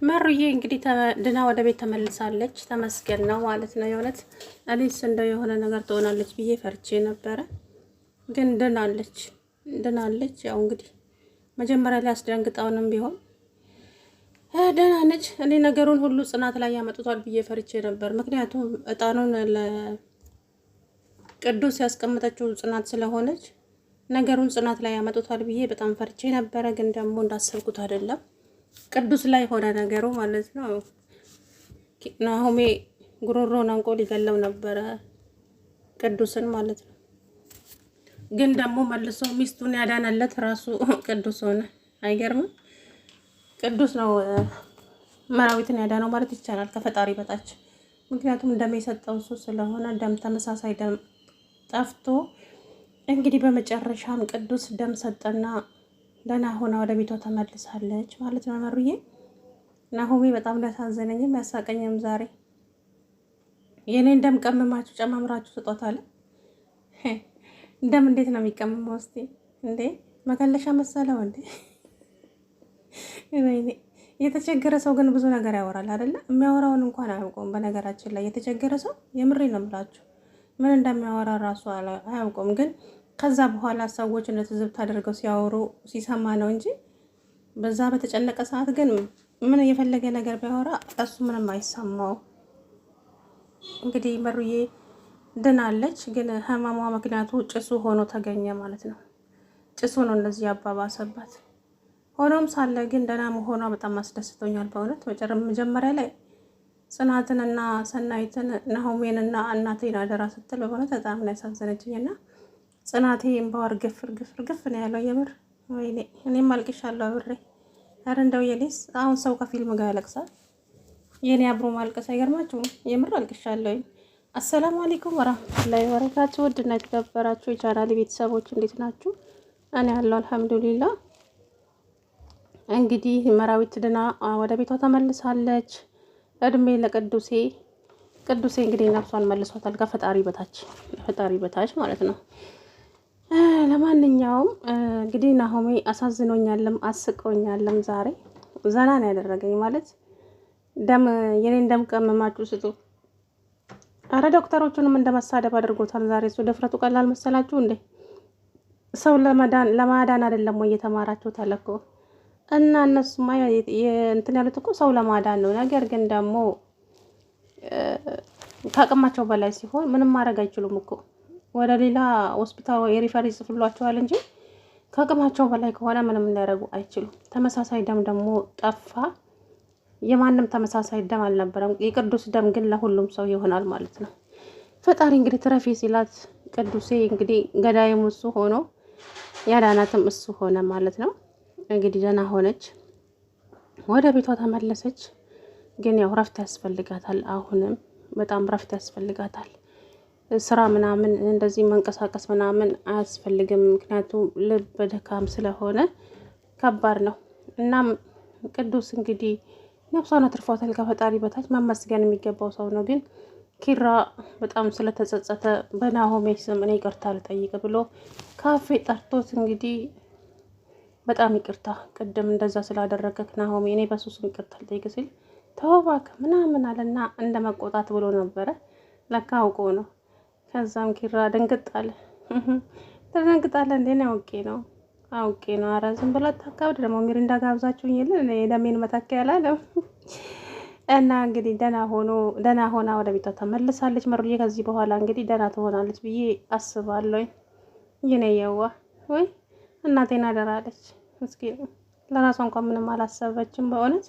መሩዬ እንግዲህ ድና ወደ ቤት ተመልሳለች። ተመስገን ነው ማለት ነው። የእውነት እኔስ እንደው የሆነ ነገር ትሆናለች ብዬ ፈርቼ ነበረ፣ ግን ድናለች። ያው እንግዲህ መጀመሪያ ላይ አስደንግጣውንም ቢሆን ደህና ነች። እኔ ነገሩን ሁሉ ጽናት ላይ ያመጡታል ብዬ ፈርቼ ነበር። ምክንያቱም እጣኑን ለቅዱስ ያስቀመጠችው ጽናት ስለሆነች ነገሩን ጽናት ላይ ያመጡታል ብዬ በጣም ፈርቼ ነበረ። ግን ደግሞ እንዳሰብኩት አይደለም። ቅዱስ ላይ ሆነ ነገሩ ማለት ነው። ናሆሜ ጉሮሮን አንቆ ሊገለው ነበረ ቅዱስን ማለት ነው። ግን ደግሞ መልሶ ሚስቱን ያዳነለት ራሱ ቅዱስ ሆነ። አይገርምም? ቅዱስ ነው መራዊትን ያዳነው ማለት ይቻላል ከፈጣሪ በታች። ምክንያቱም ደም የሰጠው እሱ ስለሆነ ደም ተመሳሳይ ደም ጠፍቶ እንግዲህ በመጨረሻም ቅዱስ ደም ሰጠና ደህና ሆና ወደ ቤቷ ተመልሳለች ማለት ነው። መሩዬ ናሆሜ በጣም ሊያሳዘነኝም ያሳቀኝም ዛሬ የኔን ደም ቀመማችሁ ጨማምራችሁ ስጦታል። ደም እንዴት ነው የሚቀመመው? እስቲ እንዴ መከለሻ መሰለው እንዴ? የተቸገረ ሰው ግን ብዙ ነገር ያወራል አይደለ? የሚያወራውን እንኳን አያውቀውም። በነገራችን ላይ የተቸገረ ሰው የምሬ ነው የምላችሁ ምን እንደሚያወራ ራሱ አያውቀውም። ግን ከዛ በኋላ ሰዎች እንደትዝብት አድርገው ሲያወሩ ሲሰማ ነው እንጂ በዛ በተጨነቀ ሰዓት ግን ምን የፈለገ ነገር ቢያወራ እሱ ምንም አይሰማው። እንግዲህ መሩዬ ድናለች፣ ግን ህመሟ ምክንያቱ ጭሱ ሆኖ ተገኘ ማለት ነው። ጭሱ ነው እንደዚህ ያባባሰባት። ሆኖም ሳለ ግን ደህና መሆኗ በጣም አስደስቶኛል በእውነት። መጀመሪያ ላይ ጽናትንና ሰናይትን ናሆሜንና እናቴን አደራ ስትል በእውነት በጣም ነው ያሳዘነችኝና ጽናቴ እምባዋር ግፍር ነው ያለው። የምር ወይኔ እኔም አልቅሻለሁ አብሬ። ኧረ እንደው የኔስ አሁን ሰው ከፊልም ጋር ያለቅሳል፣ የኔ አብሮ ማልቀስ አይገርማችሁም? የምር አልቅሻለሁ። አሰላሙ አለይኩም ወራህመቱላሂ ወበረካቱ። ውድና የተከበራችሁ የቻናሌ ቤተሰቦች እንዴት ናችሁ? እኔ ያለው አልሐምዱሊላህ። እንግዲህ መራዊት ድና ወደ ቤቷ ተመልሳለች። እድሜ ለቅዱሴ። ቅዱሴ እንግዲህ ነፍሷን መልሷታል ከፈጣሪ በታች ማለት ነው። ለማንኛውም እንግዲህ ናሆሜ አሳዝኖኛልም አስቆኛልም። ዛሬ ዘና ነው ያደረገኝ ማለት የኔን ደም ቀመማችሁ ስጡ። አረ ዶክተሮቹንም እንደመሳደብ አድርጎታል ዛሬ። እሱ ድፍረቱ ቀላል መሰላችሁ እንዴ? ሰው ለማዳን አይደለም ወይ የተማራችሁ ታለኮ? እና እነሱማ እንትን ያሉት እኮ ሰው ለማዳን ነው። ነገር ግን ደግሞ ከአቅማቸው በላይ ሲሆን ምንም ማድረግ አይችሉም እኮ። ወደ ሌላ ሆስፒታል የሪፈር ይጽፍሏቸዋል እንጂ ከአቅማቸው በላይ ከሆነ ምንም ሊያደርጉ አይችሉም። ተመሳሳይ ደም ደግሞ ጠፋ። የማንም ተመሳሳይ ደም አልነበረም። የቅዱስ ደም ግን ለሁሉም ሰው ይሆናል ማለት ነው። ፈጣሪ እንግዲህ ትረፊ ሲላት ቅዱሴ እንግዲህ ገዳይም እሱ ሆኖ ያዳናትም እሱ ሆነ ማለት ነው። እንግዲህ ደህና ሆነች፣ ወደ ቤቷ ተመለሰች። ግን ያው ረፍት ያስፈልጋታል። አሁንም በጣም ረፍት ያስፈልጋታል። ስራ ምናምን እንደዚህ መንቀሳቀስ ምናምን አያስፈልግም። ምክንያቱም ልብ ድካም ስለሆነ ከባድ ነው። እናም ቅዱስ እንግዲህ ነፍሷን አትርፏታል ከፈጣሪ በታች። መመስገን የሚገባው ሰው ነው። ግን ኪራ በጣም ስለተጸጸተ በናሆሜ ስም እኔ ይቅርታ ልጠይቅ ብሎ ካፌ ጠርቶት እንግዲህ በጣም ይቅርታ ቅድም እንደዛ ስላደረገክ ናሆሜ እኔ በሱ ስም ይቅርታ ልጠይቅ ሲል ተወባክ ምናምን አለና እንደ መቆጣት ብሎ ነበረ። ለካ አውቆ ነው። ከዛም ኪራ ደንግጥ አለ። ተደንግጣለ እንዴ? ነው አውቄ ነው። ኧረ ዝም ብላ ታካብድ። ደግሞ ሚሪንዳ ጋብዛችሁኝ የለን የደሜን መታከያ ያላለም እና እንግዲህ ደህና ሆና ወደ ቤቷ ተመልሳለች። መሩዬ ከዚህ በኋላ እንግዲህ ደህና ትሆናለች ብዬ አስባለሁ። ይነየዋ ወይ እናቴን አደራለች። እስኪ ለራሷ እንኳን ምንም አላሰበችም በእውነት።